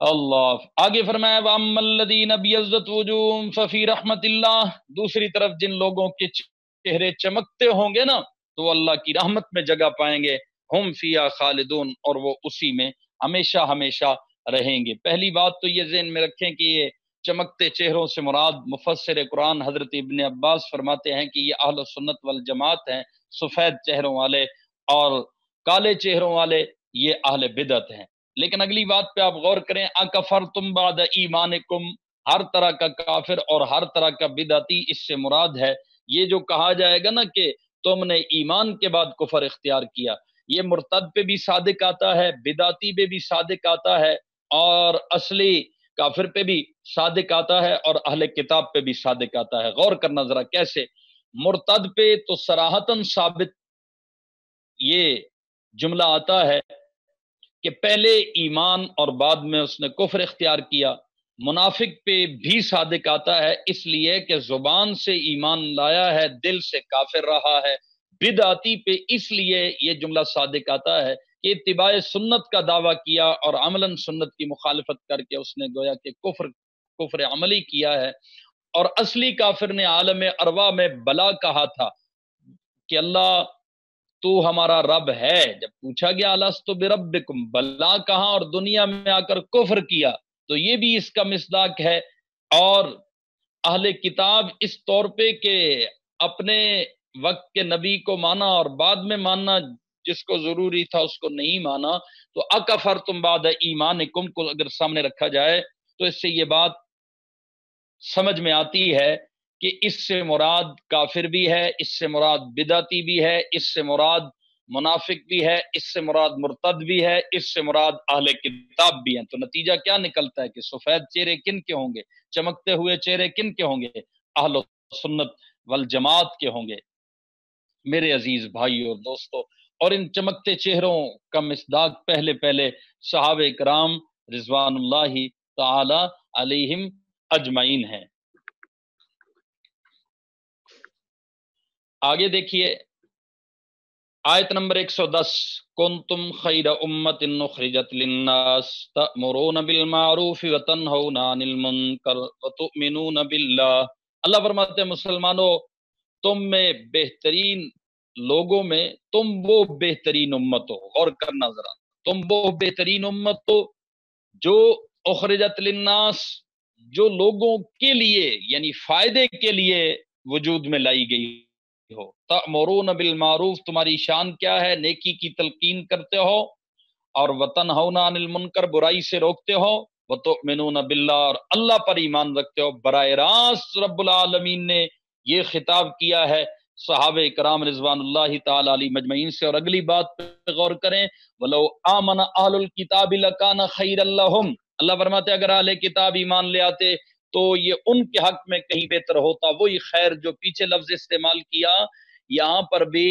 اللہ آگے فرمایا وَأَمَّا الَّذِينَ ابْيَضَّتْ وُجُوهُمْ فَفِي رَحْمَةِ اللَّهِ، دوسری طرف جن لوگوں کے چہرے چمکتے ہوں گے نا تو وہ اللہ کی رحمت میں جگہ پائیں گے، ہم فیہا خالدون، اور وہ اسی میں ہمیشہ ہمیشہ رہیں گے۔ پہلی بات تو یہ ذہن میں رکھیں کہ یہ چمکتے چہروں سے مراد مفسر قرآن حضرت ابن عباس فرماتے ہیں کہ یہ اہل سنت والجماعت ہیں، سفید چہروں والے، اور کالے چہروں والے یہ اہل بدعت ہیں۔ لیکن اگلی بات پہ آپ غور کریں، اکفرتم بعد ایمانکم، ہر طرح کا کافر اور ہر طرح کا بدعتی اس سے مراد ہے۔ یہ جو کہا جائے گا نا کہ تم نے ایمان کے بعد کفر اختیار کیا، یہ مرتد پہ بھی صادق آتا ہے، بدعتی پہ بھی صادق آتا ہے، اور اصلی کافر پہ بھی صادق آتا ہے، اور اہل کتاب پہ بھی صادق آتا ہے۔ غور کرنا ذرا کیسے، مرتد پہ تو صراحتاً ثابت یہ جملہ آتا ہے کہ پہلے ایمان اور بعد میں اس نے کفر اختیار کیا۔ منافق پہ بھی صادق آتا ہے، اس لیے کہ زبان سے ایمان لایا ہے، دل سے کافر رہا ہے۔ بدعتی پہ اس لیے یہ جملہ صادق آتا ہے کہ اتباع سنت کا دعویٰ کیا اور عملاً سنت کی مخالفت کر کے اس نے گویا کہ کفر عملی کیا ہے۔ اور اصلی کافر نے عالم ارواح میں بلا کہا تھا کہ اللہ تو ہمارا رب ہے، جب پوچھا گیا الستُ بربکم، بلا کہاں اور دنیا میں آ کر کفر کیا، تو یہ بھی اس کا مصداق ہے۔ اور اہل کتاب اس طور پہ کہ اپنے وقت کے نبی کو مانا اور بعد میں ماننا جس کو ضروری تھا اس کو نہیں مانا، تو اکفرتم بعد ایمانکم کو اگر سامنے رکھا جائے تو اس سے یہ بات سمجھ میں آتی ہے کہ اس سے مراد کافر بھی ہے، اس سے مراد بدعتی بھی ہے، اس سے مراد منافق بھی ہے، اس سے مراد مرتد بھی ہے، اس سے مراد اہل کتاب بھی ہیں۔ تو نتیجہ کیا نکلتا ہے کہ سفید چہرے کن کے ہوں گے، چمکتے ہوئے چہرے کن کے ہوں گے؟ اہل سنت والجماعت کے ہوں گے۔ میرے عزیز بھائی اور دوستو، اور ان چمکتے چہروں کا مصداق پہلے صحابہ کرام رضوان اللہ تعالی علیہم اجمعین ہیں۔ آگے دیکھیے آیت نمبر 110، کنتم خیر امت اخرجت للناس تأمرون بالمعروف وتنہون عن المنکر وتؤمنون باللہ۔ اللہ فرماتے ہیں مسلمانوں، تم میں بہترین لوگوں میں تم وہ بہترین امت ہو۔ غور کرنا ذرا، تم وہ بہترین امت ہو جو اخرجت للناس، جو لوگوں کے لیے یعنی فائدے کے لیے وجود میں لائی گئی ہو۔ تأمرون بالمعروف، تمہاری شان کیا ہے؟ نیکی کی تلقین کرتے ہو، اور وتنہون عن المنکر، برائی سے روکتے ہو، وتؤمنون باللہ، اور اللہ پر ایمان رکھتے ہو۔ براہ راست رب العالمین نے یہ خطاب کیا ہے صحابہ کرام رضوان اللہ تعالی علی مجمعین سے۔ اور اگلی بات پہ غور کریں، وَلَوْ آمَنَ أَهْلُ الْكِتَابِ لَكَانَ خَيْرًا لَهُمْ، اللہ فرماتے اگر اہل کتاب ایمان لے آتے تو یہ ان کے حق میں کہیں بہتر ہوتا۔ وہی خیر جو پیچھے لفظ استعمال کیا، یہاں پر بھی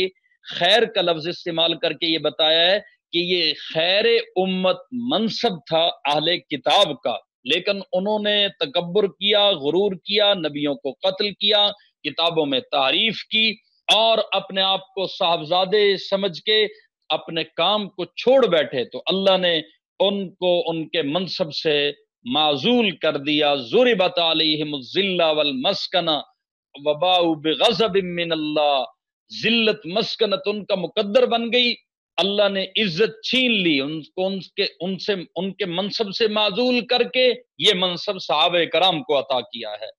خیر کا لفظ استعمال کر کے یہ بتایا ہے کہ یہ خیر امت منصب تھا اہل کتاب کا، لیکن انہوں نے تکبر کیا، غرور کیا، نبیوں کو قتل کیا، کتابوں میں تعریف کی، اور اپنے آپ کو صاحبزادے سمجھ کے اپنے کام کو چھوڑ بیٹھے، تو اللہ نے ان کو ان کے منصب سے معزول کر دیا۔ ضربت علیہم الذلہ والمسکنہ وباؤ بغضب من اللہ، ذلت مسکنت ان کا مقدر بن گئی، اللہ نے عزت چھین لی ان کو، ان کے منصب سے معزول کر کے یہ منصب صحابہ کرام کو عطا کیا ہے۔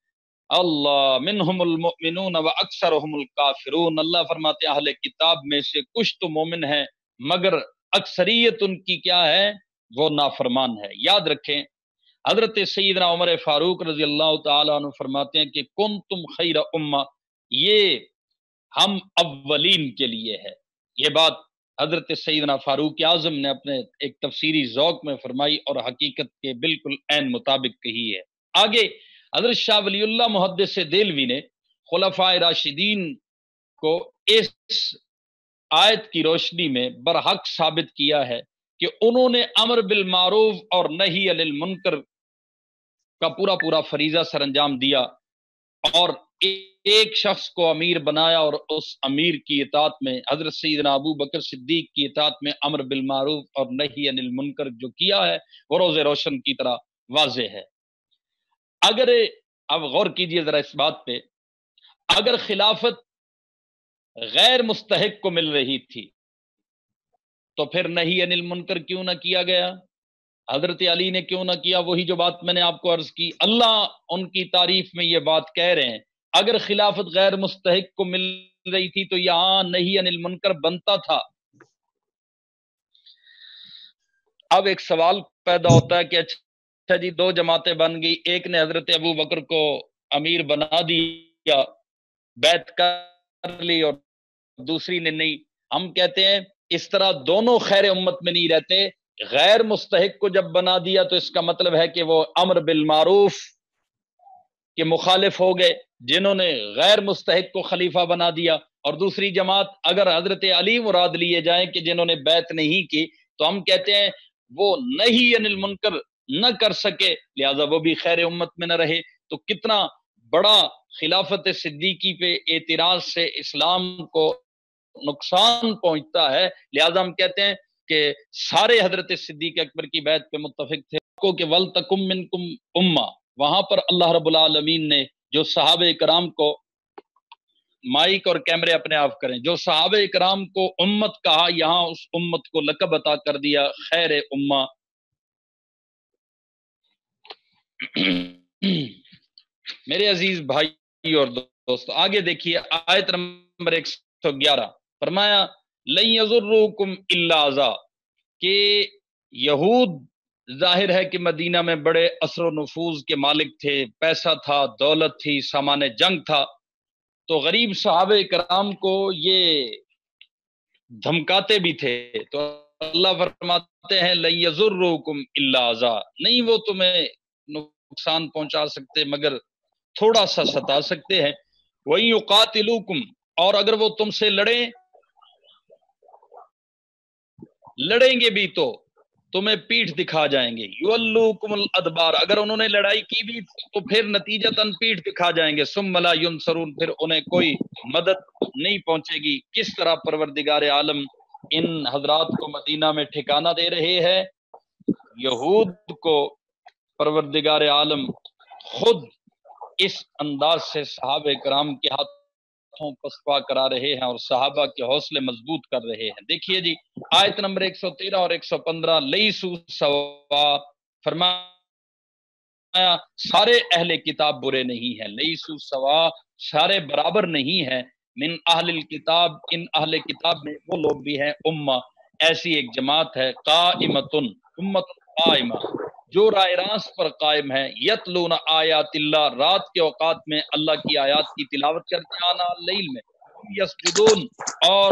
اللہ منہم المؤمنون واکثرهم الکافرون، اللہ فرماتے ہیں اہل کتاب میں سے کچھ تو مومن ہیں مگر اکثریت ان کی کیا ہے؟ وہ نافرمان ہے۔ یاد رکھیں حضرت سیدنا عمر فاروق رضی اللہ تعالیٰ عنہ فرماتے ہیں کہ کنتم خیر امہ، یہ ہم اولین کے لیے ہے۔ یہ بات حضرت سیدنا فاروق اعظم نے اپنے ایک تفسیری ذوق میں فرمائی اور حقیقت کے بالکل عین مطابق کہی ہے۔ آگے حضرت شاہ ولی اللہ محدث دہلوی نے خلفائے راشدین کو اس آیت کی روشنی میں برحق ثابت کیا ہے کہ انہوں نے امر بالمعروف اور نہی عن المنکر کا پورا فریضہ سر انجام دیا، اور ایک شخص کو امیر بنایا اور اس امیر کی اطاعت میں حضرت سیدنا ابو بکر صدیق کی اطاعت میں امر بالمعروف اور نہی عن المنکر جو کیا ہے وہ روز روشن کی طرح واضح ہے۔ اگر اب غور کیجئے ذرا اس بات پہ، اگر خلافت غیر مستحق کو مل رہی تھی تو پھر نہی عن المنکر کیوں نہ کیا گیا؟ حضرت علی نے کیوں نہ کیا؟ وہی جو بات میں نے آپ کو عرض کی، اللہ ان کی تعریف میں یہ بات کہہ رہے ہیں اگر خلافت غیر مستحق کو مل رہی تھی تو یہاں نہی عن المنکر بنتا تھا۔ اب ایک سوال پیدا ہوتا ہے کہ اچھا جی دو جماعتیں بن گئی، ایک نے حضرت ابو بکر کو امیر بنا دیا، بیعت کر لی، اور دوسری نے نہیں۔ ہم کہتے ہیں اس طرح دونوں خیر امت میں نہیں رہتے۔ غیر مستحق کو جب بنا دیا تو اس کا مطلب ہے کہ وہ امر بالمعروف کے مخالف ہو گئے جنہوں نے غیر مستحق کو خلیفہ بنا دیا، اور دوسری جماعت اگر حضرت علی مراد لیے جائیں کہ جنہوں نے بیعت نہیں کی تو ہم کہتے ہیں وہ نہی عن المنکر نہ کر سکے لہذا وہ بھی خیر امت میں نہ رہے۔ تو کتنا بڑا خلافت صدیقی پہ اعتراض سے اسلام کو نقصان پہنچتا ہے۔ لہذا ہم کہتے ہیں کہ سارے حضرت صدیق اکبر کی بیعت پہ متفق تھے کہ وَلْتَكُمْ مِنْكُمْ أُمَّةٌ، وہاں پر اللہ رب العالمین نے جو صحابہ کرام کو، مائک اور کیمرے اپنے آپ کریں، جو صحابہ کرام کو امت کہا، یہاں اس امت کو لقب عطا کر دیا خیر امہ۔ میرے عزیز بھائی اور دوست، آگے دیکھیے آیت نمبر 111، فرمایا لن یضرکم الا اذی، کہ یہود ظاہر ہے کہ مدینہ میں بڑے اثر و نفوذ کے مالک تھے، پیسہ تھا، دولت تھی، سامان جنگ تھا، تو غریب صحابہ کرام کو یہ دھمکاتے بھی تھے۔ تو اللہ فرماتے ہیں لن یضرکم الا اذی، نہیں وہ تمہیں نقصان پہنچا سکتے مگر تھوڑا سا ستا سکتے ہیں۔ وَإِن يُقَاتِلُوكُمْ، اور اگر وہ تم سے لڑیں گے بھی تو تمہیں پیٹھ دکھا جائیں گے۔ یولوکم الادبار، اگر انہوں نے لڑائی کی بھی تو پھر نتیجتاً پیٹھ دکھا جائیں گے۔ ثم لا ینصرون، پھر انہیں کوئی مدد نہیں پہنچے گی۔ کس طرح پروردگار عالم ان حضرات کو مدینہ میں ٹھکانہ دے رہے ہیں؟ یہود کو پروردگار عالم خود اس انداز سے صحابہ کرام کے ہاتھوں پسپا کرا رہے ہیں اور صحابہ کے حوصلے مضبوط کر رہے ہیں۔ دیکھیے جی آیت نمبر 113 اور 115، لیسو سوا، فرمایا سارے اہل کتاب برے نہیں ہیں، لیسو سوا سارے برابر نہیں ہیں، من اہل الکتاب، ان اہل کتاب میں وہ لوگ بھی ہیں، امہ ایسی ایک جماعت ہے، قائمتن، امت قائمہ جو رائے راست پر قائم ہے، یتلون آیات اللہ، رات کے اوقات میں اللہ کی آیات کی تلاوت کرتے ہیں، آنا اللیل میں، یسجدون، اور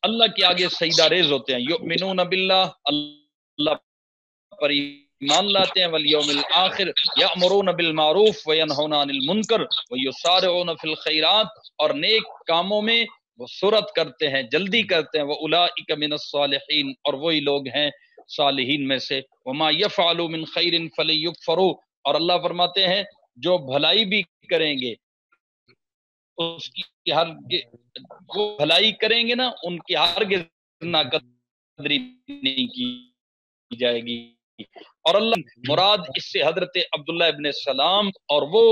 اللہ کے آگے سجدہ ریز ہوتے ہیں، یؤمنون باللہ، اللہ پر ایمان لاتے ہیں، والیوم الآخر، یأمرون بالمعروف وینہون عن المنکر ویسارعون فی الخیرات، اور نیک کاموں میں وہ سرعت کرتے ہیں، جلدی کرتے ہیں، وَأُولَئِکَ مِنَ الصَّالِحِینَ، اور وہی لوگ ہیں صالحین میں سے، وَمَا يَفْعَلُوا مِنْ خَيْرٍ فَلِيُكْفَرُوا، اور اللہ فرماتے ہیں جو بھلائی بھی کریں گے اس کی وہ بھلائی کریں گے نا ان کی ہرگز ناقدری نہیں کی جائے گی۔ اور اللہ مراد اس سے حضرت عبداللہ ابن سلام اور وہ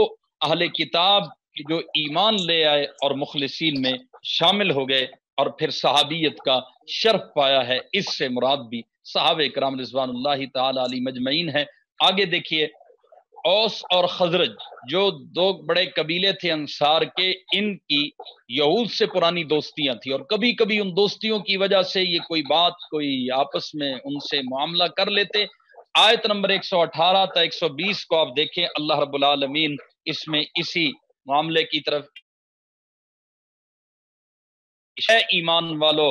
اہل کتاب جو ایمان لے آئے اور مخلصین میں شامل ہو گئے اور پھر صحابیت کا شرف پایا ہے، اس سے مراد بھی صحابہ کرام رضوان اللہ تعالی علیہ مجمعین ہے۔ آگے دیکھیے اوس اور خزرج جو دو بڑے قبیلے تھے انصار کے، ان کی یہود سے پرانی دوستیاں تھیں اور کبھی کبھی ان دوستیوں کی وجہ سے یہ کوئی بات کوئی آپس میں ان سے معاملہ کر لیتے۔ آیت نمبر 118 تا 120 کو آپ دیکھیں، اللہ رب العالمین اس میں اسی معاملے کی طرف اے ایمان والو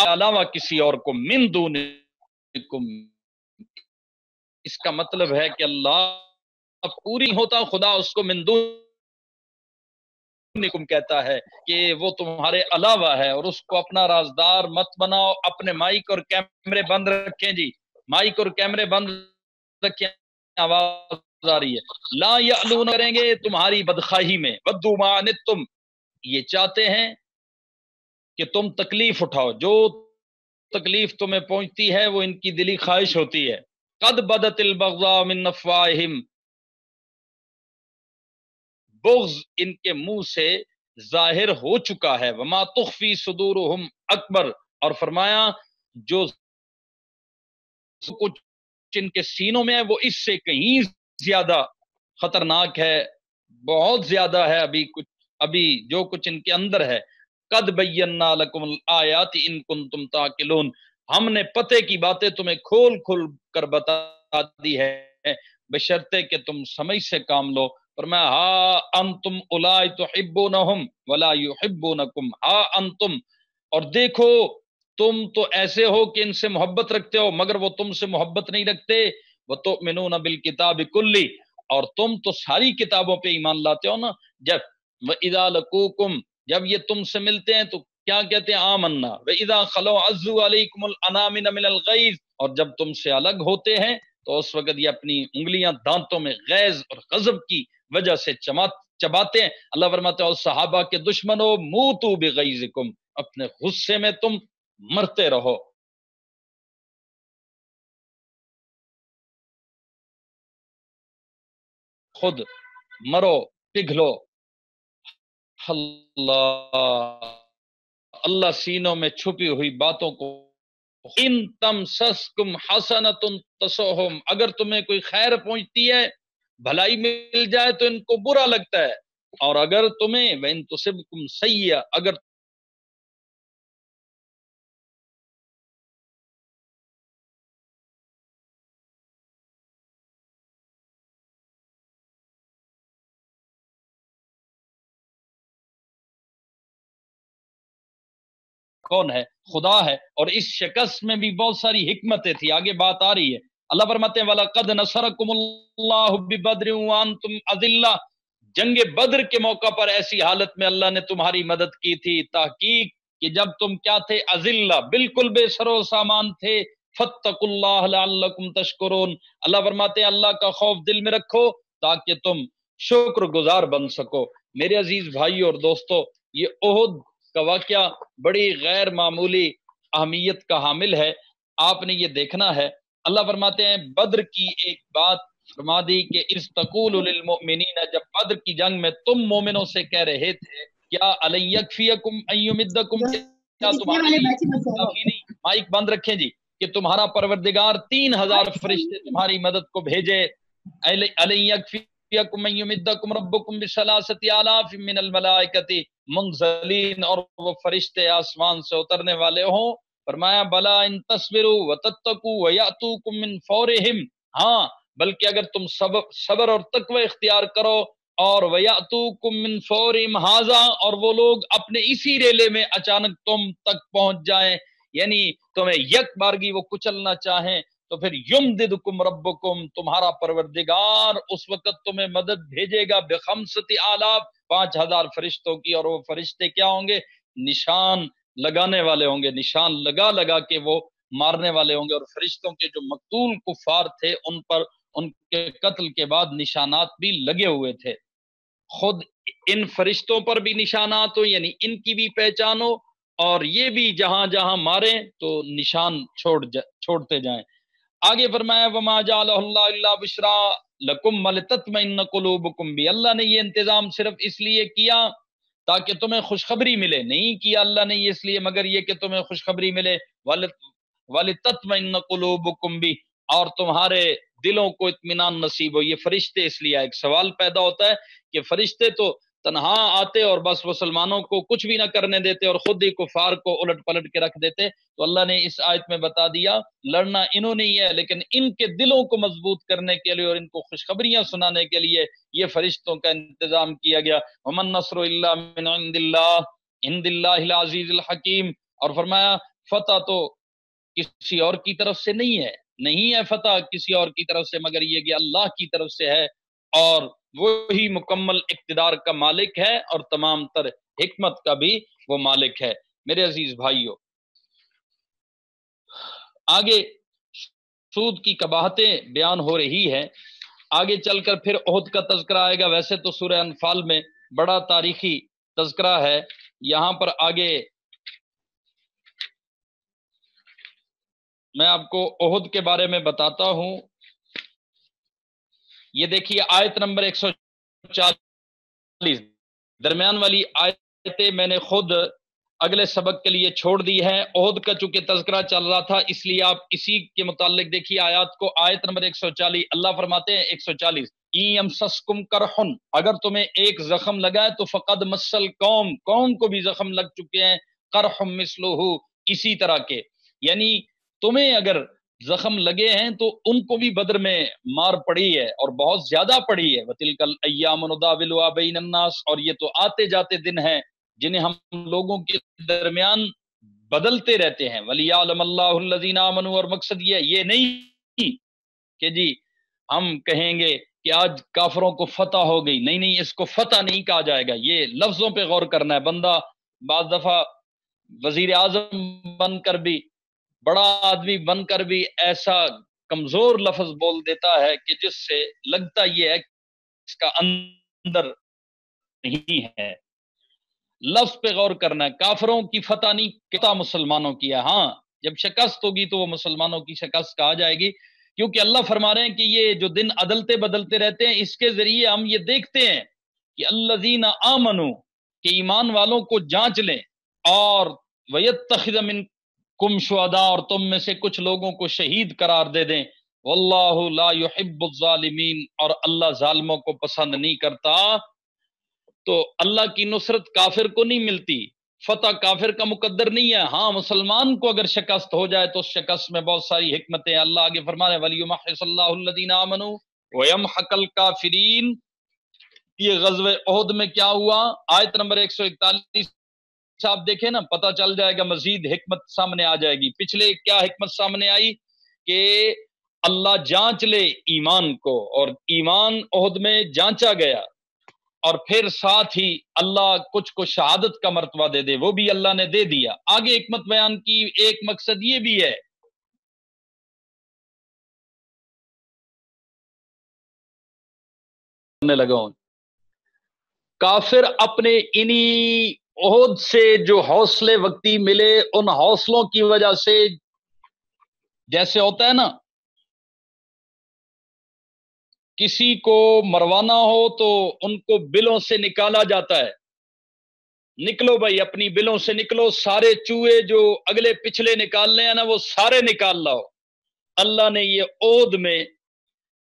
علاوہ کسی اور کو من دونکم، اس کا مطلب ہے کہ اللہ پوری ہوتا خدا اس کو من دونکم کہتا ہے کہ وہ تمہارے علاوہ ہے، اور اس کو اپنا رازدار مت بناؤ، اپنے مائک اور کیمرے بند رکھیں جی، مائک اور کیمرے بند رکھیں، آواز آ رہی ہے۔ لا یعلون کریں گے تمہاری بدخواہی میں، ودوا ما عنتم یہ چاہتے ہیں کہ تم تکلیف اٹھاؤ، جو تکلیف تمہیں پہنچتی ہے وہ ان کی دلی خواہش ہوتی ہے۔ قد بدت البغضاء من افواہہم بغض ان کے منہ سے ظاہر ہو چکا ہے، وما تخفی صدورہم اکبر، اور فرمایا جو کچھ ان کے سینوں میں ہے وہ اس سے کہیں زیادہ خطرناک ہے، بہت زیادہ ہے ابھی جو کچھ ان کے اندر ہے۔ قد بینا لکم الآیات ان کنتم تعقلون ہم نے پتے کی باتیں تمہیں کھول کھول کر بتا دی ہے بشرطے کہ تم سمجھ سے کام لو۔ فرمایا ہا انتم اولئک تحبونہم ولا یحبونکم، ہا انتم اور دیکھو تم تو ایسے ہو کہ ان سے محبت رکھتے ہو مگر وہ تم سے محبت نہیں رکھتے، وتؤمنون بالکتاب کلی اور تم تو ساری کتابوں پہ ایمان لاتے ہو نا۔ جب وَإِذَا لَقُوكُمْ جب یہ تم سے ملتے ہیں تو کیا کہتے ہیں؟ آمنا۔ وَإِذَا خَلَوْا عَزُّوا عَلَيْكُمُ الْأَنَامِنَ مِنَ الْغَيْظِ اور جب تم سے الگ ہوتے ہیں تو اس وقت یہ اپنی انگلیاں دانتوں میں غیظ اور غضب کی وجہ سے چباتے ہیں۔ اللہ فرماتے ہیں صحابہ کے دشمنوں موتوا بغیظکم اپنے غصے میں تم مرتے رہو۔ خود مرو پگھلو۔ اللہ سینوں میں چھپی ہوئی باتوں کو ان تمسسکم حسنۃ تسؤہم اگر تمہیں کوئی خیر پہنچتی ہے، بھلائی مل جائے تو ان کو برا لگتا ہے، اور اگر تمہیں وَإِن تُصِبْكُمْ سیئۃ اگر کون ہے؟ خدا ہے، اور اس شکست میں بھی بہت ساری حکمتیں تھی، آگے بات آ رہی ہے۔ اللہ فرماتے ہیں وَلَقَدْ نَصَرَكُمُ اللَّهُ بِبَدْرٍ وَأَنْتُمْ أَذِلَّةٌ جنگ بدر کے موقع پر ایسی حالت میں اللہ نے تمہاری مدد کی تھی، تحقیق کہ جب تم کیا تھے؟ اذلہ بالکل بے سر و سامان تھے۔ فَاتَّقُوا اللَّهَ لَعَلَّكُمْ تَشْكُرُونَ اللہ فرماتے ہیں اللہ کا خوف دل میں رکھو تاکہ تم شکر گزار بن سکو۔ میرے عزیز بھائی اور دوستو، یہ احد کا واقعہ بڑی غیر معمولی اہمیت کا حامل ہے، آپ نے یہ دیکھنا ہے۔ اللہ فرماتے ہیں بدر کی ایک بات فرما دی کہ اذ تقول للمؤمنین جب بدر کی جنگ میں تم مومنوں سے کہہ رہے تھے کیا الن یکفیکم ان یمدکم کیا تمہارے لیے کافی نہیں، مائک بند رکھیں جی، کہ تمہارا پروردگار 3000 فرشتے تمہاری مدد کو بھیجے، الن یکفیکم ان یمدکم ربکم بثلاثۃ آلاف من الملائکۃ منزلین اور وہ فرشتے آسمان سے اترنے والے ہوں۔ فرمایا بلا ان تصبروا وتتقوا ویاتوکم من فورہم ہاں بلکہ اگر تم صبر اور تقوی اختیار کرو اور وَيَأْتُوكُم مِّن فَوْرِهِمْ هَٰذَا اور وہ لوگ اپنے اسی ریلے میں اچانک تم تک پہنچ جائیں، یعنی تمہیں یک بارگی وہ کچلنا چاہیں، تو پھر یمددکم ربکم تمہارا پروردگار اس وقت تمہیں مدد بھیجے گا بخمسۃ آلاف 5000 فرشتوں کی، اور وہ فرشتے کیا ہوں گے؟ نشان لگانے والے ہوں گے، نشان لگا لگا کے وہ مارنے والے ہوں گے، اور فرشتوں کے جو مقتول کفار تھے ان پر ان کے قتل کے بعد نشانات بھی لگے ہوئے تھے۔ خود ان فرشتوں پر بھی نشانات ہو یعنی ان کی بھی پہچان ہو، اور یہ بھی جہاں جہاں ماریں تو نشان چھوڑتے جائیں۔ آگے فرمایا وما جعلہ اللہ الا بشرا لکم ولتطمئن قلوبکم بھی اللہ نے یہ انتظام صرف اس لیے کیا تاکہ تمہیں خوشخبری ملے، نہیں کیا اللہ نے یہ اس لیے مگر یہ کہ تمہیں خوشخبری ملے، وَلِتَطْمَئِنَّ قُلُوبُكُمْ بھی اور تمہارے دلوں کو اطمینان نصیب ہو۔ یہ فرشتے اس لیے ایک سوال پیدا ہوتا ہے کہ فرشتے تو تنہا آتے اور بس مسلمانوں کو کچھ بھی نہ کرنے دیتے اور خود ہی کفار کو الٹ پلٹ کے رکھ دیتے، تو اللہ نے اس آیت میں بتا دیا لڑنا انہوں نے ہی ہے، لیکن ان کے دلوں کو مضبوط کرنے کے لیے اور ان کو خوشخبریاں سنانے کے لیے یہ فرشتوں کا انتظام کیا گیا۔ وَمَن نَّصْرُ إِلَّا مِنْ عِندِ اللَّهِ عِندِ اللَّهِ الْعَزِيزِ الْحَكِيمِ اور فرمایا فتح تو کسی اور کی طرف سے نہیں ہے فتح کسی اور کی طرف سے مگر یہ کہ اللہ کی طرف سے ہے، اور وہی مکمل اقتدار کا مالک ہے اور تمام تر حکمت کا بھی وہ مالک ہے۔ میرے عزیز بھائیوں، آگے سود کی قباحتیں بیان ہو رہی ہیں. آگے چل کر پھر احد کا تذکرہ آئے گا. ویسے تو سورہ انفال میں بڑا تاریخی تذکرہ ہے. یہاں پر آگے میں آپ کو احد کے بارے میں بتاتا ہوں. یہ دیکھیے آیت نمبر 140 درمیان والی آیتیں میں نے خود اگلے سبق کے لیے چھوڑ دی ہے. احد کا چونکہ تذکرہ چل رہا تھا اس لیے آپ اسی کے متعلق دیکھیے آیات کو. آیت نمبر 140 اللہ فرماتے ہیں 140 یمسسکم کرحن، اگر تمہیں ایک زخم لگا ہے تو فقد مسل قوم کو بھی زخم لگ چکے ہیں قرح مثلہ اسی طرح کے، یعنی تمہیں اگر زخم لگے ہیں تو ان کو بھی بدر میں مار پڑی ہے اور بہت زیادہ پڑی ہے. وَتِلْكَ الْأَيَّامُ نُدَاوِلُهَا بَيْنَ النَّاسِ، اور یہ تو آتے جاتے دن ہیں جنہیں ہم لوگوں کے درمیان بدلتے رہتے ہیں. وَلِيَعْلَمَ اللَّهُ الَّذِينَ آمَنُوا، اور مقصد یہ نہیں کہ جی ہم کہیں گے کہ آج کافروں کو فتح ہو گئی، نہیں اس کو فتح نہیں کہا جائے گا. یہ لفظوں پہ غور کرنا ہے. بندہ بعض دفعہ وزیر اعظم بن کر بھی، بڑا آدمی بن کر بھی ایسا کمزور لفظ بول دیتا ہے کہ جس سے لگتا یہ ہے کہ اس کا اندر نہیں ہے. لفظ پہ غور کرنا ہے. کافروں کی فتح نہیں کہتا، مسلمانوں کی ہے. ہاں جب شکست ہوگی تو وہ مسلمانوں کی شکست کہا جائے گی، کیونکہ اللہ فرما رہے ہیں کہ یہ جو دن عدلتے بدلتے رہتے ہیں اس کے ذریعے ہم یہ دیکھتے ہیں کہ الذین آمنوا، کہ ایمان والوں کو جانچ لیں، اور وَيَتَّخِذَ مِنکم شہداء، اور تم میں سے کچھ لوگوں کو شہید قرار دے دیں. واللہ لا يحب الظالمین، اور اللہ ظالموں کو پسند نہیں کرتا. تو اللہ کی نصرت کافر کو نہیں ملتی، فتح کافر کا مقدر نہیں ہے. ہاں مسلمان کو اگر شکست ہو جائے تو اس شکست میں بہت ساری حکمتیں. اللہ آگے فرما رہے ہیں وَلِيُمَحِّصَ اللَّهُ الَّذِينَ آمَنُوا وَيَمْحَقَ الْكَافِرِينَ. یہ غزوہ احد میں کیا ہوا؟ آیت نمبر 141 آپ دیکھیں نا، پتہ چل جائے گا، مزید حکمت سامنے آ جائے گی. پچھلے کیا حکمت سامنے آئی کہ اللہ جانچ لے ایمان کو، اور ایمان احد میں جانچا گیا، اور پھر ساتھ ہی اللہ کچھ کو شہادت کا مرتبہ دے دے، وہ بھی اللہ نے دے دیا. آگے حکمت بیان کی. ایک مقصد یہ بھی ہے لگا ہوں کافر اپنے انہی عہد سے جو حوصلے وقتی ملے، ان حوصلوں کی وجہ سے، جیسے ہوتا ہے نا کسی کو مروانا ہو تو ان کو بلوں سے نکالا جاتا ہے. نکلو بھائی اپنی بلوں سے نکلو، سارے چوہے جو اگلے پچھلے نکالنے ہیں نا وہ سارے نکال لاؤ. اللہ نے یہ عہد میں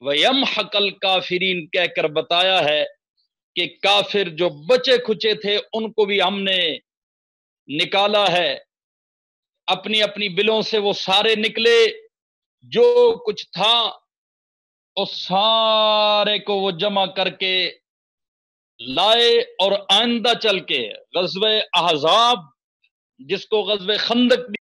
وَيَمْحَقَ الْكَافِرِينَ کہہ کر بتایا ہے کہ کافر جو بچے کھچے تھے ان کو بھی ہم نے نکالا ہے. اپنی اپنی بلوں سے وہ سارے نکلے، جو کچھ تھا اس سارے کو وہ جمع کر کے لائے. اور آئندہ چل کے غزوہ احزاب، جس کو غزوہ خندق بھی